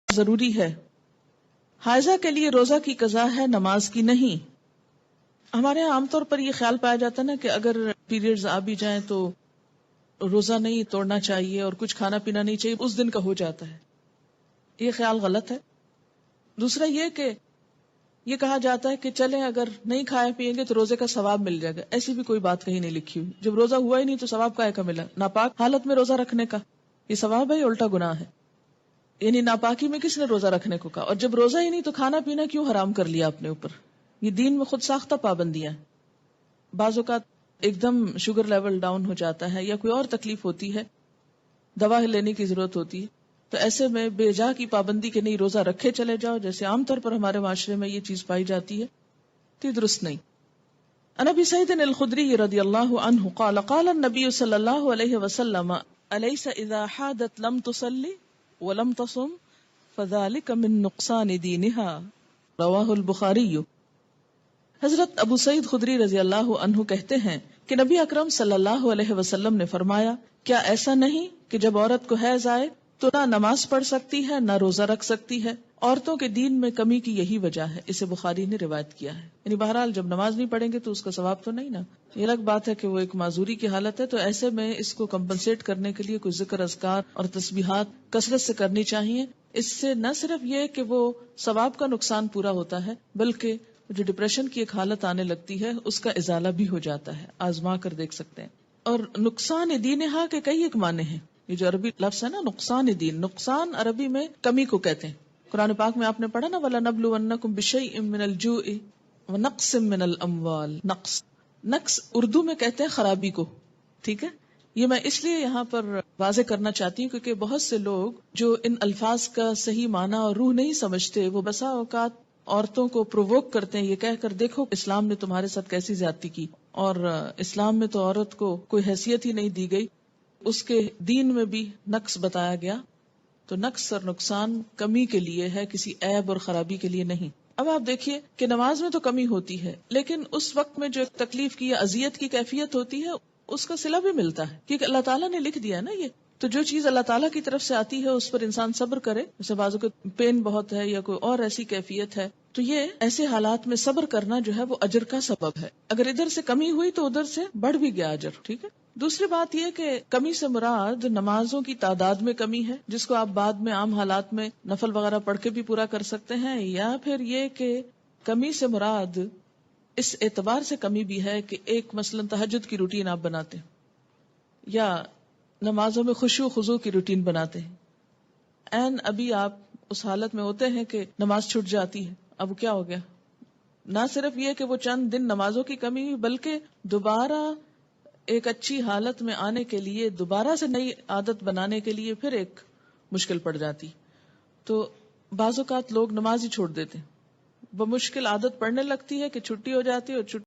ضروری ہے. حائضہ کے لیے روزہ کی قضا ہے، نماز کی نہیں. ہمارے یہاں عام طور پر یہ خیال پایا جاتا ہے نا کہ اگر پیریڈز آ بھی جائیں تو روزہ نہیں توڑنا چاہیے اور کچھ کھانا پینا نہیں چاہیے، اس دن کا ہو جاتا ہے. یہ خیال غلط ہے. دوسرا یہ کہ یہ کہا جاتا ہے کہ چلیں اگر نہیں کھائے پیئیں گے تو روزے کا ثواب مل جائے گا. ایسی بھی کوئی بات کہیں نہیں لکھی ہوئی. جب روزہ ہوا ہی نہیں تو ثواب کائے کا ملا؟ ناپاک حالت میں روزہ رکھنے کا یہ ثواب ہے، الٹا گناہ ہے. یعنی ناپاکی میں کس نے روزہ رکھنے کو کہا؟ اور جب روزہ ہی نہیں تو کھانا پینا کیوں حرام کر لیا اپنے اوپر؟ یہ دین میں خود ساختہ پابندیاں ہیں. بعض اوقات ایک دم شوگر لیول ڈاؤن ہو جاتا ہے یا کوئی اور تکلیف ہوتی ہے، دوا لینے کی ضرورت ہوتی ہے، تو ایسے میں بے جا کی پابندی کے نہیں روزہ رکھے چلے جاؤ، جیسے عام طور پر ہمارے معاشرے میں یہ چیز پائی جاتی ہے، تو یہ درست نہیں. عن ابی سعید الخدری رضی اللہ عنہ قال قال النبی صلی اللہ علیہ وسلم الیس اذا حادت لم تصلی ولم تصم فذلك من نقصان دینها رواہ البخاری. حضرت ابو سعید خدری رضی اللہ عنہ کہتے ہیں کہ نبی اکرم صلی اللہ علیہ وسلم نے فرمایا، کیا ایسا نہیں کہ جب عورت کو حیض آئے تو نہ نماز پڑھ سکتی ہے نہ روزہ رکھ سکتی ہے؟ عورتوں کے دین میں کمی کی یہی وجہ ہے. اسے بخاری نے روایت کیا ہے. یعنی بہرحال جب نماز نہیں پڑھیں گے تو اس کا ثواب تو نہیں نا. یہ الگ بات ہے کہ وہ ایک معذوری کی حالت ہے، تو ایسے میں اس کو کمپنسیٹ کرنے کے لیے کوئی ذکر، اذکار اور تسبیحات کثرت سے کرنی چاہیے. اس سے نہ صرف یہ کہ وہ ثواب کا نقصان پورا ہوتا ہے، بلکہ جو ڈپریشن کی ایک حالت آنے لگتی ہے اس کا ازالہ بھی ہو جاتا ہے. آزما کر دیکھ سکتے ہیں. اور نقصان دینہا کے کئی ایک معنی ہیں. یہ جو عربی لفظ ہے نا نقصان دین، نقصان عربی میں کمی کو کہتے ہیں. قرآن پاک میں آپ نے پڑھا نا وَلَنَبْلُوَنَّكُمْ بِشَيْءٍ مِّنَ الْجُوعِ وَنَقْصٍ مِّنَ الْأَمْوَالِ. نقص اردو میں کہتے ہیں خرابی کو. ٹھیک ہے، یہ میں اس لیے یہاں پر واضح کرنا چاہتی ہوں کیونکہ بہت سے لوگ جو ان الفاظ کا صحیح معنی اور روح نہیں سمجھتے، وہ بسا اوقات عورتوں کو پرووک کرتے ہیں یہ کہہ کر دیکھو اسلام نے تمہارے ساتھ کیسی زیادتی کی، اور اسلام میں تو عورت کو کوئی حیثیت ہی نہیں دی گئی، اس کے دین میں بھی نقص بتایا گیا. تو نقص اور نقصان کمی کے لیے ہے، کسی عیب اور خرابی کے لیے نہیں. اب آپ دیکھیے کہ نماز میں تو کمی ہوتی ہے، لیکن اس وقت میں جو تکلیف کی یا اذیت کی کیفیت ہوتی ہے اس کا صلہ بھی ملتا ہے، کیونکہ اللہ تعالیٰ نے لکھ دیا نا یہ. تو جو چیز اللہ تعالیٰ کی طرف سے آتی ہے اس پر انسان صبر کرے. جیسے بازو کو پین بہت ہے یا کوئی اور ایسی کیفیت ہے، تو یہ ایسے حالات میں صبر کرنا جو ہے وہ اجر کا سبب ہے. اگر ادھر سے کمی ہوئی تو ادھر سے بڑھ بھی گیا اجر. ٹھیک ہے. دوسری بات یہ کہ کمی سے مراد نمازوں کی تعداد میں کمی ہے، جس کو آپ بعد میں عام حالات میں نفل وغیرہ پڑھ کے بھی پورا کر سکتے ہیں، یا پھر یہ کہ کمی سے مراد اس اعتبار سے کمی بھی ہے کہ ایک مثلا تہجد کی روٹین آپ بناتے ہیں یا نمازوں میں خشوع و خضوع کی روٹین بناتے ہیں، ابھی آپ اس حالت میں ہوتے ہیں کہ نماز چھوٹ جاتی ہے. اب کیا ہو گیا؟ نہ صرف یہ کہ وہ چند دن نمازوں کی کمی ہوئی، بلکہ دوبارہ ایک اچھی حالت میں آنے کے لیے، دوبارہ سے نئی عادت بنانے کے لیے پھر ایک مشکل پڑ جاتی. تو بعض اوقات لوگ نماز ہی چھوڑ دیتے ہیں، بمشکل عادت پڑنے لگتی ہے کہ چھٹی ہو جاتی ہے اور